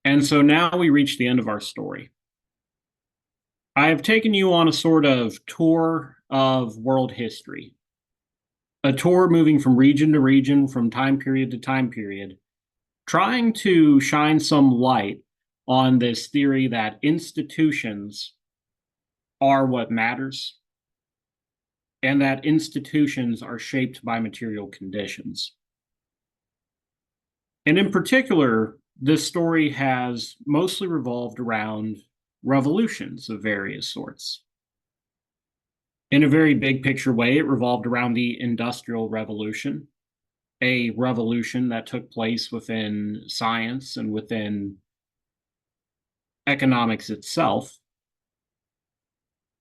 And so now we reach the end of our story. I have taken you on a sort of tour of world history, a tour moving from region to region, from time period to time period, trying to shine some light on this theory that institutions are what matters and that institutions are shaped by material conditions. And in particular, this story has mostly revolved around revolutions of various sorts. In a very big picture way, it revolved around the Industrial Revolution, a revolution that took place within science and within economics itself.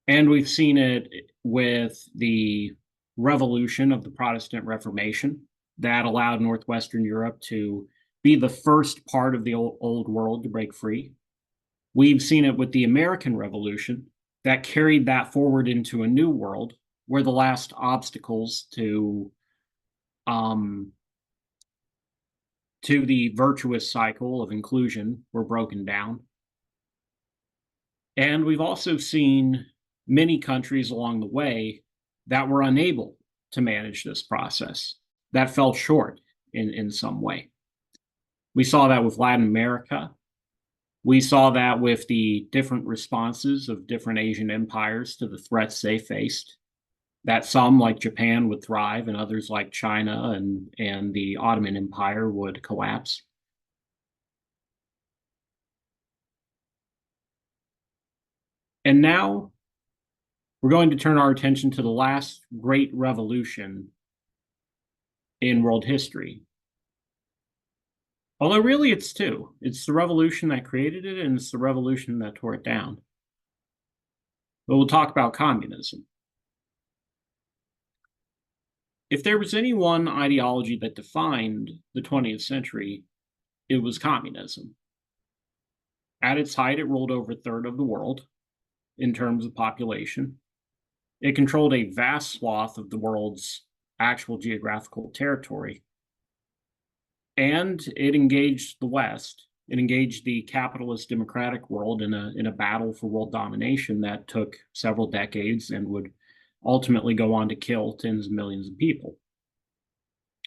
And we've seen it with the revolution of the Protestant Reformation that allowed Northwestern Europe to be the first part of the old world to break free. We've seen it with the American Revolution that carried that forward into a new world where the last obstacles um, to the virtuous cycle of inclusion were broken down. And we've also seen many countries along the way that were unable to manage this process, that fell short in some way. We saw that with Latin America. We saw that with the different responses of different Asian empires to the threats they faced, that some, like Japan, would thrive and others, like China and the Ottoman Empire, would collapse. And now we're going to turn our attention to the last great revolution in world history. Although really it's two. It's the revolution that created it and it's the revolution that tore it down. But we'll talk about communism. If there was any one ideology that defined the 20th century, it was communism. At its height, it ruled over a third of the world in terms of population. It controlled a vast swath of the world's actual geographical territory. And it engaged the West. It engaged the capitalist democratic world in a battle for world domination that took several decades and would ultimately go on to kill tens of millions of people.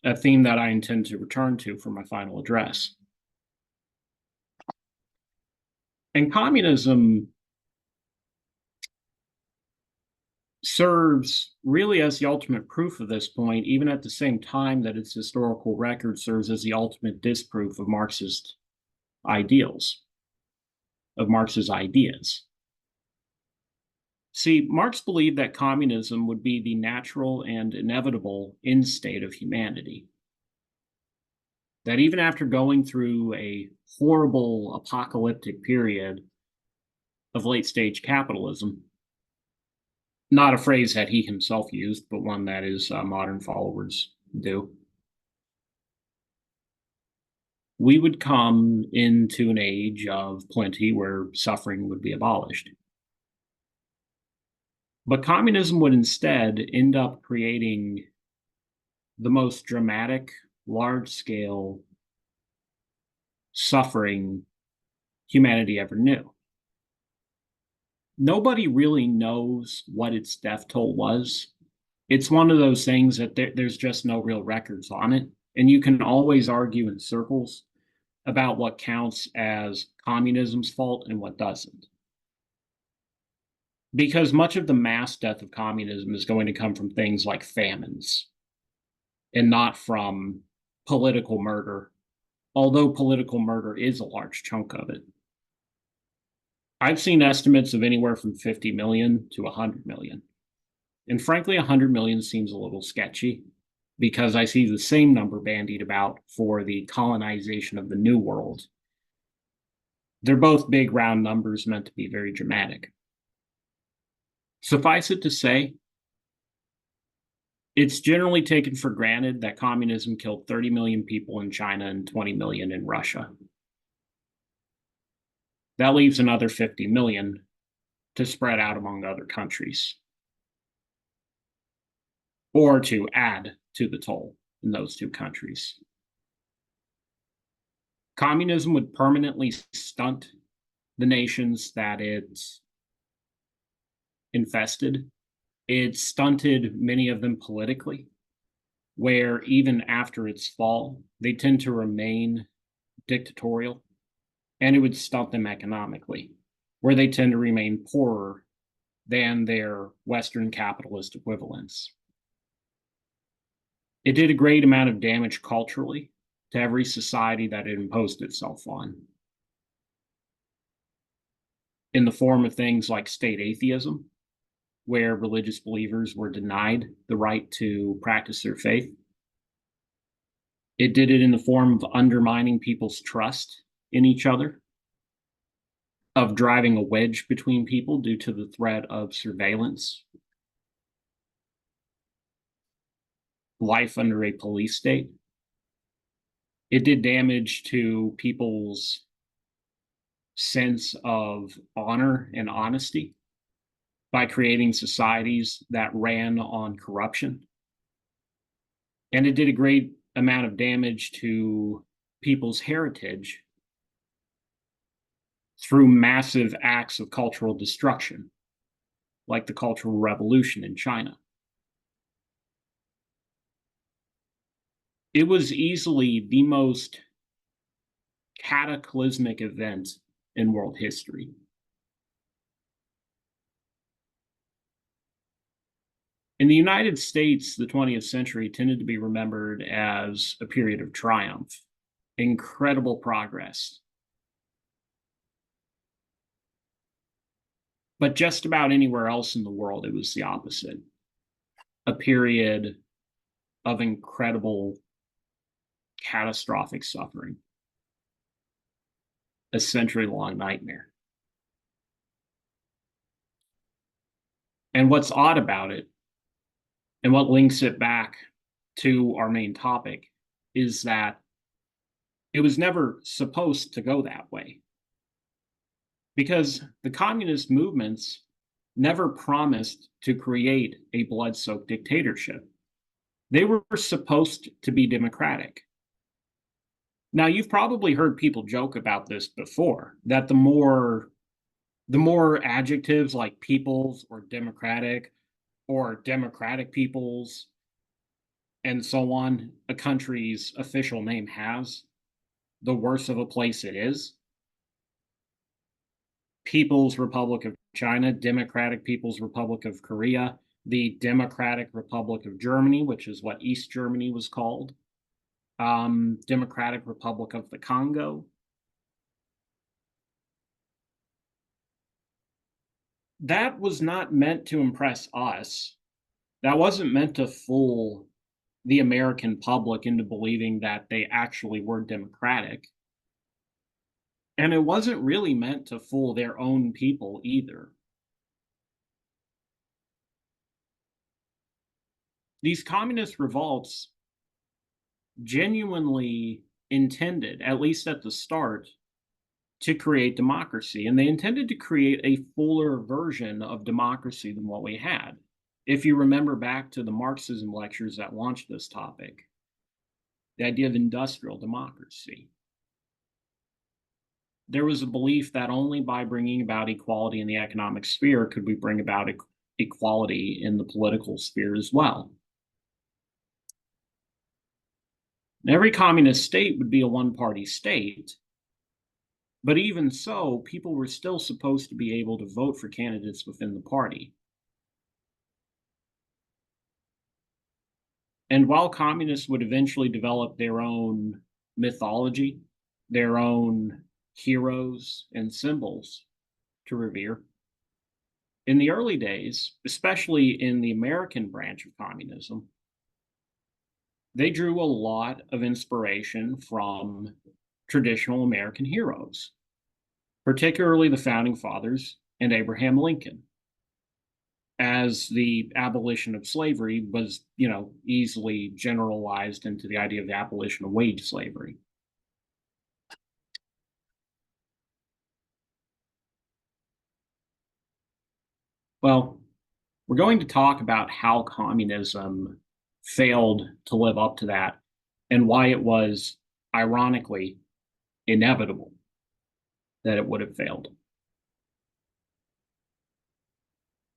A theme that I intend to return to for my final address. And communism serves really as the ultimate proof of this point, even at the same time that its historical record serves as the ultimate disproof of Marxist ideals, of Marx's ideas. See, Marx believed that communism would be the natural and inevitable end state of humanity. That even after going through a horrible apocalyptic period of late stage capitalism, not a phrase that he himself used, but one that his modern followers do, we would come into an age of plenty where suffering would be abolished. But communism would instead end up creating the most dramatic, large-scale suffering humanity ever knew. Nobody really knows what its death toll was. It's one of those things that there's just no real records on it. And you can always argue in circles about what counts as communism's fault and what doesn't. Because much of the mass death of communism is going to come from things like famines and not from political murder, although political murder is a large chunk of it. I've seen estimates of anywhere from 50 million to 100 million. And frankly, 100 million seems a little sketchy because I see the same number bandied about for the colonization of the New World. They're both big round numbers meant to be very dramatic. Suffice it to say, it's generally taken for granted that communism killed 30 million people in China and 20 million in Russia. That leaves another 50 million to spread out among other countries, or to add to the toll in those two countries. Communism would permanently stunt the nations that it infested. It stunted many of them politically, where even after its fall, they tend to remain dictatorial, and it would stunt them economically, where they tend to remain poorer than their Western capitalist equivalents. It did a great amount of damage culturally to every society that it imposed itself on, in the form of things like state atheism, where religious believers were denied the right to practice their faith. It did it in the form of undermining people's trust in each other, of driving a wedge between people due to the threat of surveillance, life under a police state. It did damage to people's sense of honor and honesty by creating societies that ran on corruption. And it did a great amount of damage to people's heritage through massive acts of cultural destruction, like the Cultural Revolution in China. It was easily the most cataclysmic event in world history. In the United States, the 20th century tended to be remembered as a period of triumph, incredible progress. But just about anywhere else in the world, it was the opposite. A period of incredible, catastrophic suffering. A century-long nightmare. And what's odd about it, and what links it back to our main topic, is that it was never supposed to go that way. Because the communist movements never promised to create a blood-soaked dictatorship. They were supposed to be democratic. Now, you've probably heard people joke about this before, that the more adjectives like peoples or democratic peoples and so on a country's official name has, the worse of a place it is. People's Republic of China, Democratic People's Republic of Korea, the Democratic Republic of Germany, which is what East Germany was called, Democratic Republic of the Congo. That was not meant to impress us. That wasn't meant to fool the American public into believing that they actually were democratic. And it wasn't really meant to fool their own people either. These communist revolts genuinely intended, at least at the start, to create democracy. And they intended to create a fuller version of democracy than what we had. If you remember back to the Marxism lectures that launched this topic, the idea of industrial democracy. There was a belief that only by bringing about equality in the economic sphere could we bring about equality in the political sphere as well. Every communist state would be a one-party state, but even so, people were still supposed to be able to vote for candidates within the party. And while communists would eventually develop their own mythology, their own heroes and symbols to revere, in the early days, especially in the American branch of communism, they drew a lot of inspiration from traditional American heroes, particularly the founding fathers and Abraham Lincoln, as the abolition of slavery was, easily generalized into the idea of the abolition of wage slavery. Well, we're going to talk about how communism failed to live up to that and why it was, ironically, inevitable that it would have failed.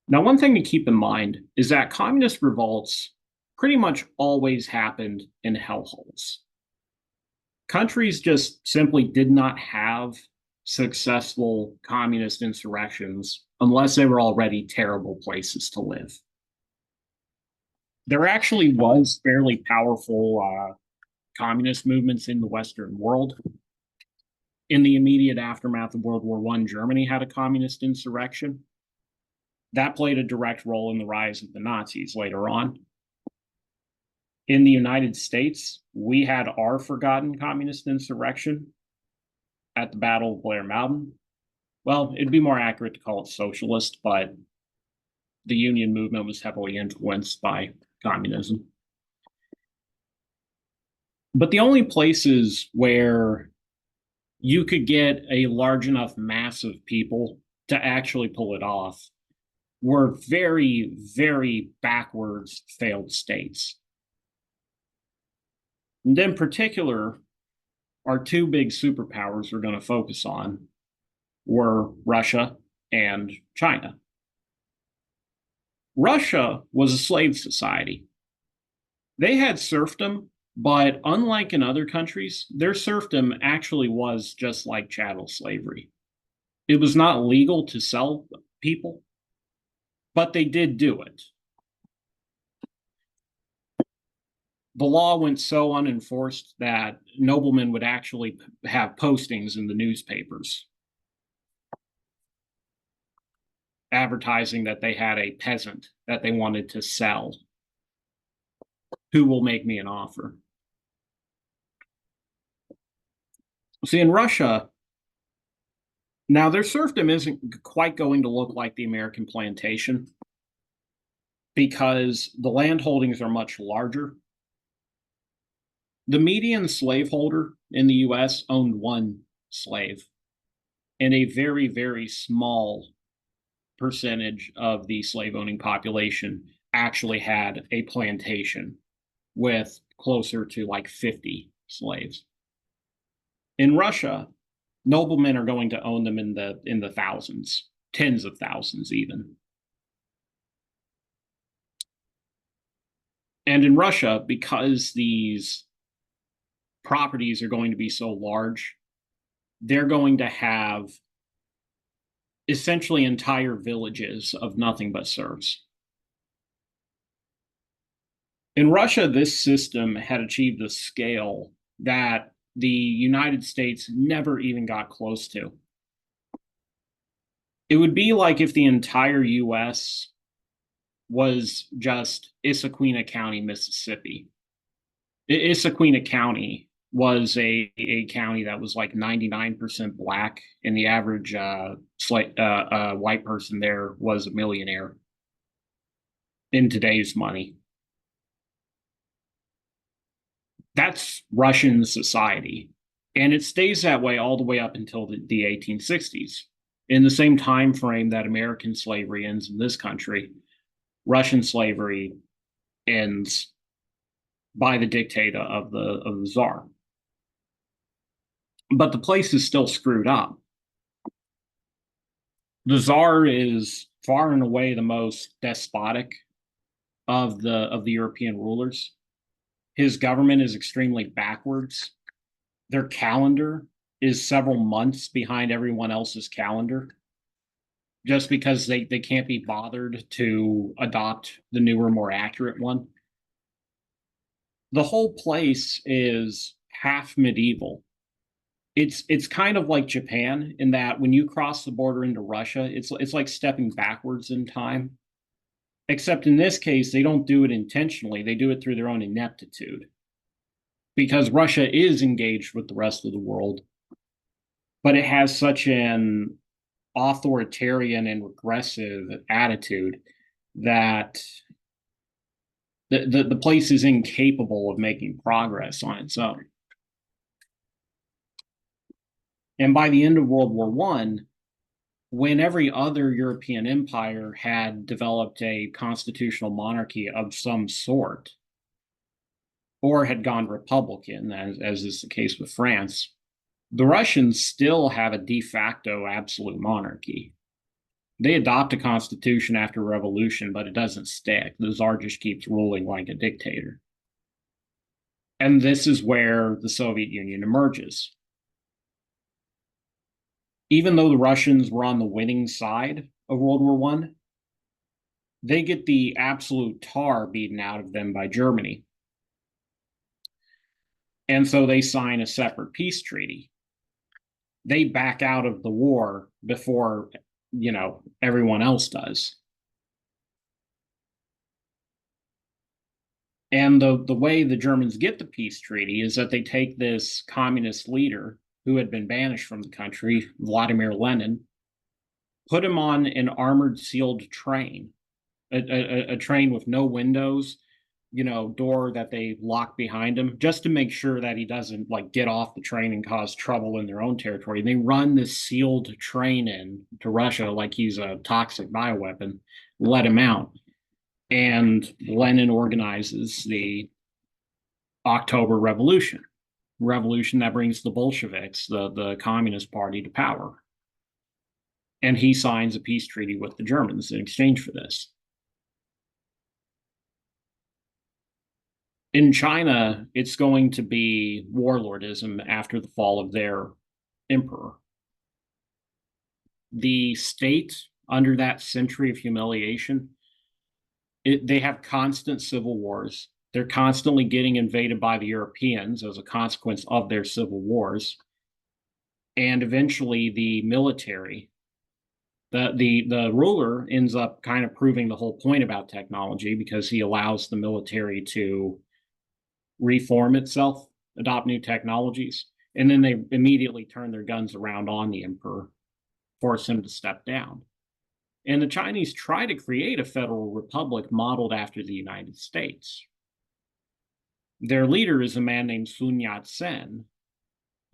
Now, one thing to keep in mind is that communist revolts pretty much always happened in hellholes. Countries just simply did not have successful communist insurrections unless they were already terrible places to live. There actually was fairly powerful communist movements in the Western world. In the immediate aftermath of World War I, Germany had a communist insurrection. That played a direct role in the rise of the Nazis later on. In the United States, we had our forgotten communist insurrection at the Battle of Blair Mountain. Well, it'd be more accurate to call it socialist, but the Union movement was heavily influenced by communism. But the only places where you could get a large enough mass of people to actually pull it off were very, very backwards failed states. And in particular, our two big superpowers we're going to focus on were Russia and China. Russia was a slave society. They had serfdom, but unlike in other countries, their serfdom actually was just like chattel slavery. It was not legal to sell people, but they did do it. The law went so unenforced that noblemen would actually have postings in the newspapers advertising that they had a peasant that they wanted to sell. Who will make me an offer? See, in Russia, now their serfdom isn't quite going to look like the American plantation because the land holdings are much larger. The median slaveholder in the US owned one slave, and a very, very small percentage of the slave owning population actually had a plantation with closer to like 50 slaves. In Russia, noblemen are going to own them in the thousands, tens of thousands even. And in Russia, because these properties are going to be so large, they're going to have essentially entire villages of nothing but serfs. In Russia, this system had achieved a scale that the United States never even got close to. It would be like if the entire US was just Issaquah County, Mississippi. Issaquah County was a county that was like 99% black, and the average white person there was a millionaire in today's money. That's Russian society, and it stays that way all the way up until the 1860s. In the same time frame that American slavery ends in this country, Russian slavery ends by the dictate of the czar. But the place is still screwed up. The czar is far and away the most despotic of the European rulers. His government is extremely backwards. Their calendar is several months behind everyone else's calendar, just because they can't be bothered to adopt the newer, more accurate one. The whole place is half medieval. It's kind of like Japan in that when you cross the border into Russia, it's like stepping backwards in time. Except in this case, they don't do it intentionally. They do it through their own ineptitude. Because Russia is engaged with the rest of the world, but it has such an authoritarian and regressive attitude that the place is incapable of making progress on its own. And by the end of World War I, when every other European empire had developed a constitutional monarchy of some sort, or had gone Republican, as is the case with France, The Russians still have a de facto absolute monarchy. They adopt a constitution after revolution, but it doesn't stick. The czar just keeps ruling like a dictator. And this is where the Soviet Union emerges. Even though the Russians were on the winning side of World War One, they get the absolute tar beaten out of them by Germany. And so they sign a separate peace treaty. They back out of the war before, everyone else does. And the way the Germans get the peace treaty is that they take this communist leader who had been banished from the country, Vladimir Lenin, put him on an armored sealed train, a train with no windows, door that they lock behind him, just to make sure that he doesn't like get off the train and cause trouble in their own territory. And they run this sealed train in to Russia like he's a toxic bioweapon, let him out. And Lenin organizes the October Revolution, that brings the Bolsheviks, the Communist Party, to power. And he signs a peace treaty with the Germans in exchange for this. In China, it's going to be warlordism after the fall of their emperor. The state, under that century of humiliation, they have constant civil wars. They're constantly getting invaded by the Europeans as a consequence of their civil wars. And eventually the military, the ruler ends up kind of proving the whole point about technology, because he allows the military to reform itself, adopt new technologies, and then they immediately turn their guns around on the emperor, force him to step down. And the Chinese try to create a federal republic modeled after the United States. Their leader is a man named Sun Yat-sen,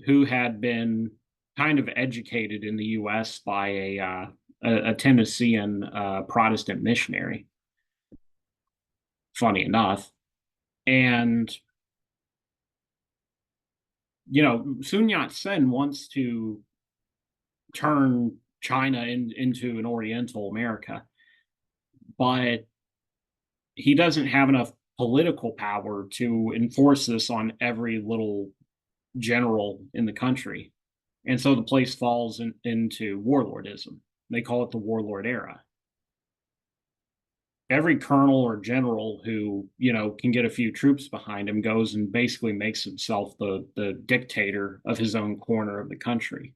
who had been kind of educated in the U.S. by a Tennessean Protestant missionary, funny enough. And Sun Yat-sen wants to turn China into an Oriental America, but he doesn't have enough political power to enforce this on every little general in the country. And so the place falls into warlordism. They call it the warlord era. Every colonel or general who can get a few troops behind him goes and basically makes himself the dictator of his own corner of the country,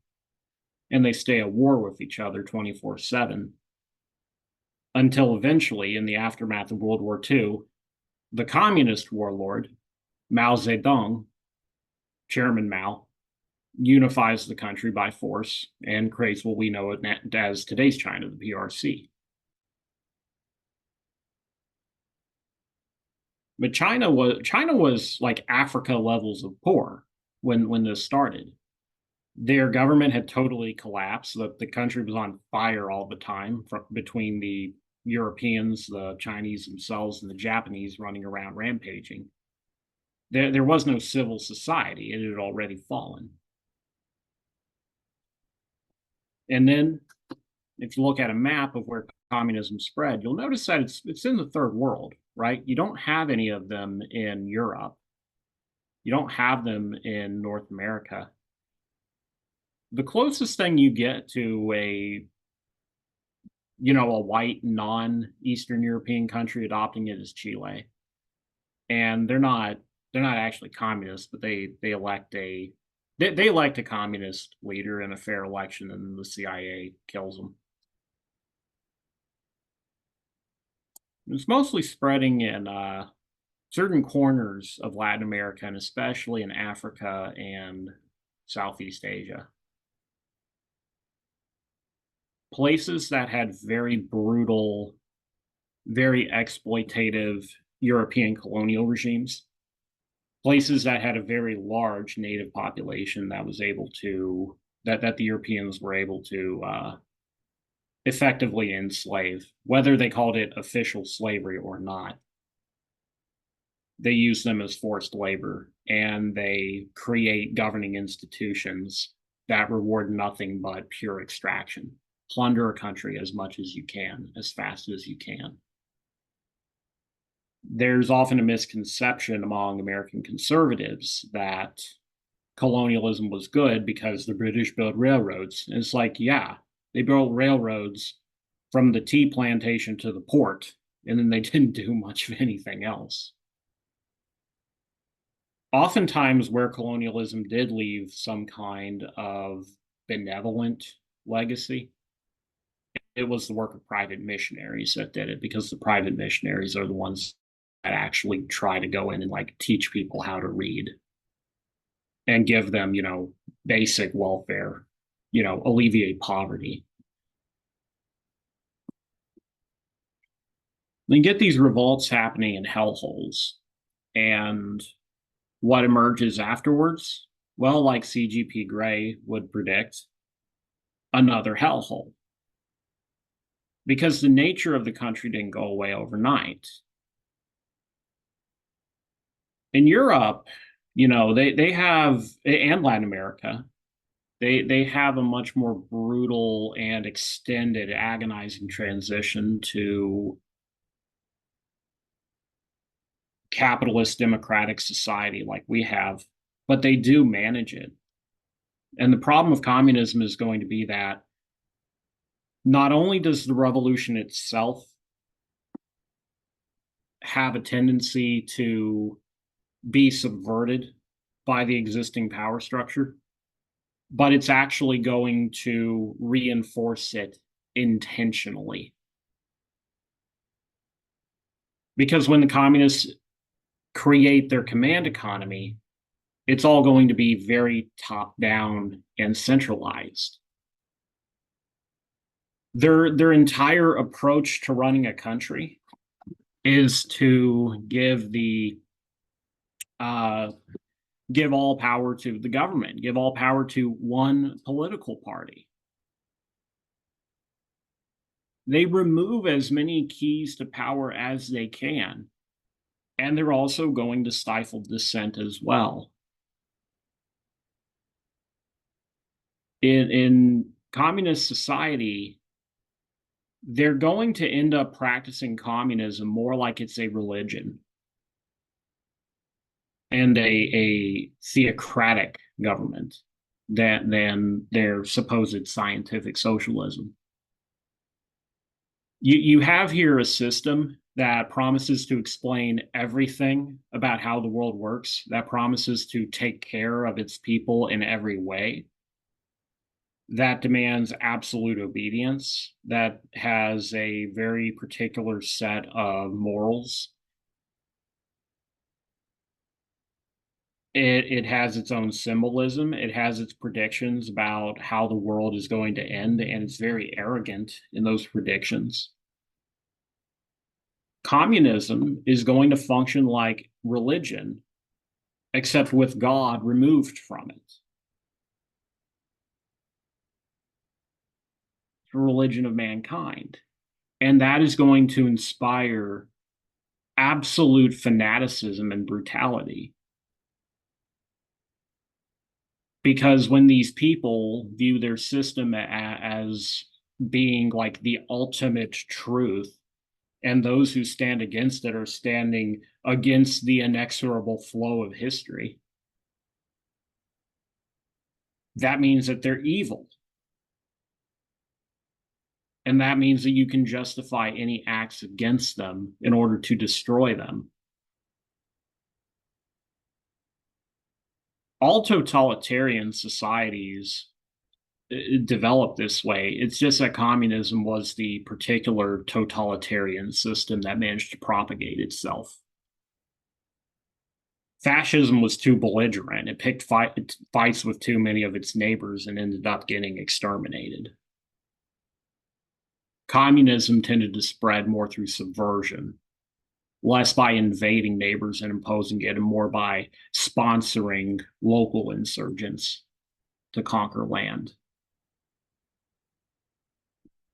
and they stay at war with each other 24/7 until eventually, in the aftermath of World War II, the communist warlord Mao Zedong, Chairman Mao, unifies the country by force and creates what we know as today's China, the PRC. But China was like Africa levels of poor when this started. Their government had totally collapsed. The country was on fire all the time, between the Europeans, the Chinese themselves, and the Japanese running around rampaging. There was no civil society. It had already fallen. And then, if you look at a map of where communism spread, you'll notice that it's in the third world, right? You don't have any of them in Europe. You don't have them in North America. The closest thing you get to a white non-Eastern European country adopting it is Chile. And they're not actually communist, but they elect a communist leader in a fair election, and then the CIA kills them. It's mostly spreading in certain corners of Latin America, and especially in Africa and Southeast Asia. Places that had very brutal, very exploitative European colonial regimes. Places that had a very large native population that was able to, that the Europeans were able to effectively enslave, whether they called it official slavery or not. They use them as forced labor, and they create governing institutions that reward nothing but pure extraction. Plunder a country as much as you can, as fast as you can. There's often a misconception among American conservatives that colonialism was good because the British built railroads. And it's like, yeah, they built railroads from the tea plantation to the port, and then they didn't do much of anything else. Oftentimes, where colonialism did leave some kind of benevolent legacy, it was the work of private missionaries that did it, because the private missionaries are the ones that actually try to go in and like teach people how to read and give them, basic welfare, alleviate poverty. Then get these revolts happening in hellholes. And what emerges afterwards? Well, like CGP Grey would predict, another hellhole. Because the nature of the country didn't go away overnight. In Europe, they have, and Latin America, they have a much more brutal and extended, agonizing transition to capitalist democratic society like we have, but they do manage it. And the problem of communism is going to be that not only does the revolution itself have a tendency to be subverted by the existing power structure, but it's actually going to reinforce it intentionally. Because when the communists create their command economy, it's all going to be very top down and centralized. Their entire approach to running a country is to give all power to the government, give all power to one political party. They remove as many keys to power as they can, and they're also going to stifle dissent as well. In communist society, they're going to end up practicing communism more like it's a religion and a theocratic government than their supposed scientific socialism. You have here a system that promises to explain everything about how the world works, that promises to take care of its people in every way, that demands absolute obedience, that has a very particular set of morals. It has its own symbolism. It has its predictions about how the world is going to end, and it's very arrogant in those predictions. Communism is going to function like religion, except with God removed from it. The religion of mankind. And that is going to inspire absolute fanaticism and brutality. Because when these people view their system as being like the ultimate truth, and those who stand against it are standing against the inexorable flow of history, that means that they're evil. And that means that you can justify any acts against them in order to destroy them. All totalitarian societies develop this way. It's just that communism was the particular totalitarian system that managed to propagate itself. Fascism was too belligerent. It picked fights with too many of its neighbors and ended up getting exterminated. Communism tended to spread more through subversion, less by invading neighbors and imposing it, and more by sponsoring local insurgents to conquer land.